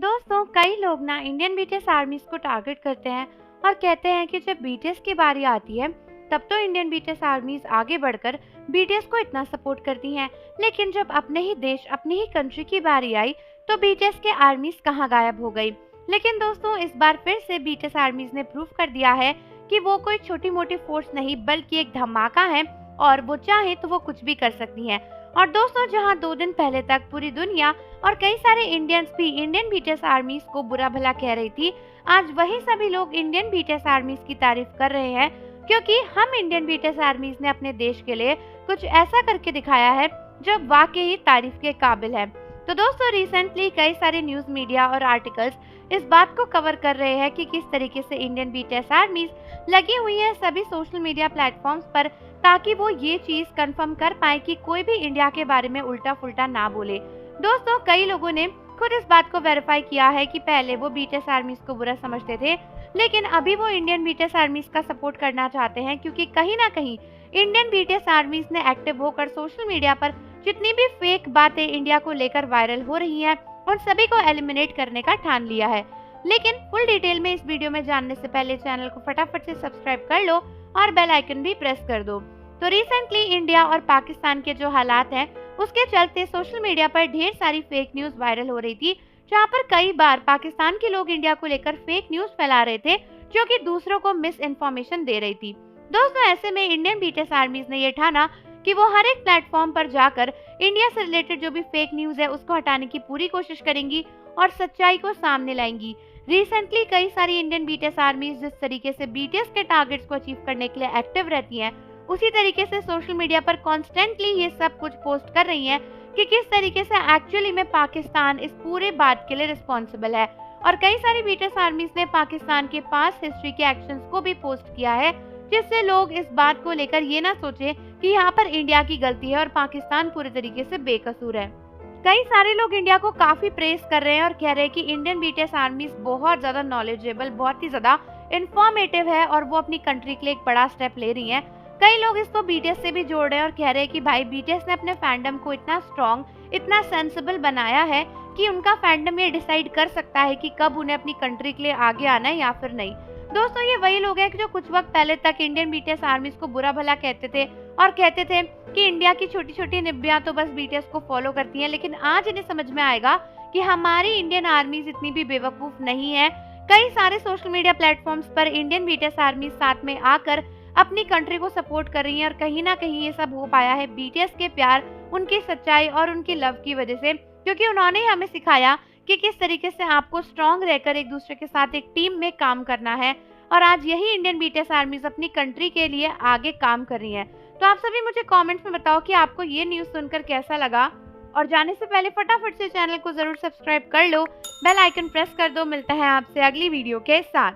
दोस्तों कई लोग ना इंडियन बीटीएस आर्मीज को टारगेट करते हैं और कहते हैं कि जब बीटीएस की बारी आती है तब तो इंडियन बीटीएस आर्मीज आगे बढ़कर बीटीएस को इतना सपोर्ट करती हैं, लेकिन जब अपने ही देश अपनी ही कंट्री की बारी आई तो बीटीएस के आर्मीज कहाँ गायब हो गई। लेकिन दोस्तों इस बार फिर से बीटीएस आर्मीज ने प्रूव कर दिया है कि वो कोई छोटी मोटी फोर्स नहीं बल्कि एक धमाका है और वो चाहे तो वो कुछ भी कर सकती हैं। और दोस्तों जहां 2 दिन पहले तक पूरी दुनिया और कई सारे इंडियंस भी इंडियन बीटीएस आर्मीज को बुरा भला कह रही थी, आज वही सभी लोग इंडियन बीटीएस आर्मीज की तारीफ कर रहे हैं क्योंकि हम इंडियन बीटीएस आर्मीज ने अपने देश के लिए कुछ ऐसा करके दिखाया है जो वाकई ही तारीफ के काबिल है। तो दोस्तों रिसेंटली कई सारे न्यूज मीडिया और आर्टिकल्स इस बात को कवर कर रहे हैं कि किस तरीके से इंडियन बीटीएस आर्मीज लगी हुई है सभी सोशल मीडिया प्लेटफॉर्म्स पर ताकि वो ये चीज कंफर्म कर पाए कि कोई भी इंडिया के बारे में उल्टा फुल्टा ना बोले। दोस्तों कई लोगों ने खुद इस बात को वेरीफाई किया है कि पहले वो बीटीएस आर्मीज को बुरा समझते थे, लेकिन अभी वो इंडियन बीटीएस आर्मीज का सपोर्ट करना चाहते हैं क्योंकि कहीं ना कहीं इंडियन बीटीएस आर्मीज ने एक्टिव होकर सोशल मीडिया पर जितनी भी फेक बातें इंडिया को लेकर वायरल हो रही हैं उन सभी को एलिमिनेट करने का ठान लिया है। लेकिन फुल डिटेल में इस वीडियो में जानने से पहले चैनल को फटाफट से सब्सक्राइब कर लो और बेल आइकन भी प्रेस कर दो। तो रिसेंटली इंडिया और पाकिस्तान के जो हालात हैं उसके चलते सोशल मीडिया पर ढेर सारी फेक न्यूज वायरल हो रही थी, जहां पर कई बार पाकिस्तान के लोग इंडिया को लेकर फेक न्यूज फैला रहे थे जो कि दूसरों को मिस इन्फॉर्मेशन दे रही थी। दोस्तों ऐसे में इंडियन बीटीएस आर्मीज ने ये ठाना कि वो हर एक प्लेटफॉर्म पर जाकर इंडिया से रिलेटेड जो भी फेक न्यूज है उसको हटाने की पूरी कोशिश करेंगी और सच्चाई को सामने लाएंगी। रिसेंटली कई सारी इंडियन बीटीएस आर्मीज जिस तरीके से बीटीएस के टारगेट्स को अचीव करने के लिए एक्टिव रहती हैं, उसी तरीके से सोशल मीडिया पर कॉन्स्टेंटली ये सब कुछ पोस्ट कर रही हैं कि किस तरीके से एक्चुअली में पाकिस्तान इस पूरे बात के लिए रिस्पॉन्सिबल है। और कई सारी बीटीएस आर्मीज ने पाकिस्तान के पास्ट हिस्ट्री के एक्शंस को भी पोस्ट किया है, जिससे लोग इस बात को लेकर ये ना सोचे कि यहाँ पर इंडिया की गलती है और पाकिस्तान पूरे तरीके से बेकसूर है। कई सारे लोग इंडिया को काफी प्रेस कर रहे हैं और कह रहे हैं कि इंडियन बीटीएस आर्मीज बहुत ज्यादा नॉलेजेबल, बहुत ही ज्यादा इंफॉर्मेटिव है और वो अपनी कंट्री के लिए एक बड़ा स्टेप ले रही हैं। कई लोग इसको बीटीएस से भी जोड़ रहे हैं और कह रहे हैं कि भाई बीटीएस ने अपने फैंडम को इतना स्ट्रॉन्ग, इतना सेंसिबल बनाया है कि उनका फैंडम ये डिसाइड कर सकता है कि कब उन्हें अपनी कंट्री के लिए आगे आना है या फिर नहीं। दोस्तों ये वही लोग हैं जो कुछ वक्त पहले तक इंडियन बीटीएस आर्मीज को बुरा भला कहते थे और कहते थे कि इंडिया की छोटी छोटी निब्बियां तो बस बीटीएस को फॉलो करती हैं, लेकिन आज इन्हें समझ में आएगा कि हमारी इंडियन आर्मीज इतनी भी बेवकूफ नहीं है। कई सारे सोशल मीडिया प्लेटफॉर्म्स पर इंडियन बीटीएस आर्मीज साथ में आकर अपनी कंट्री को सपोर्ट कर रही हैं और कहीं ना कहीं ये सब हो पाया है बीटीएस के प्यार, उनकी सच्चाई और उनकी लव की वजह से, क्योंकि उन्होंने हमें सिखाया कि किस तरीके से आपको स्ट्रॉन्ग रहकर एक दूसरे के साथ एक टीम में काम करना है। और आज यही इंडियन बीटीएस आर्मीज अपनी कंट्री के लिए आगे काम कर रही हैं। तो आप सभी मुझे कमेंट्स में बताओ कि आपको ये न्यूज़ सुनकर कैसा लगा, और जाने से पहले फटाफट से चैनल को जरूर सब्सक्राइब कर लो, बेल आइकन प्रेस कर दो। मिलता है आपसे अगली वीडियो के साथ।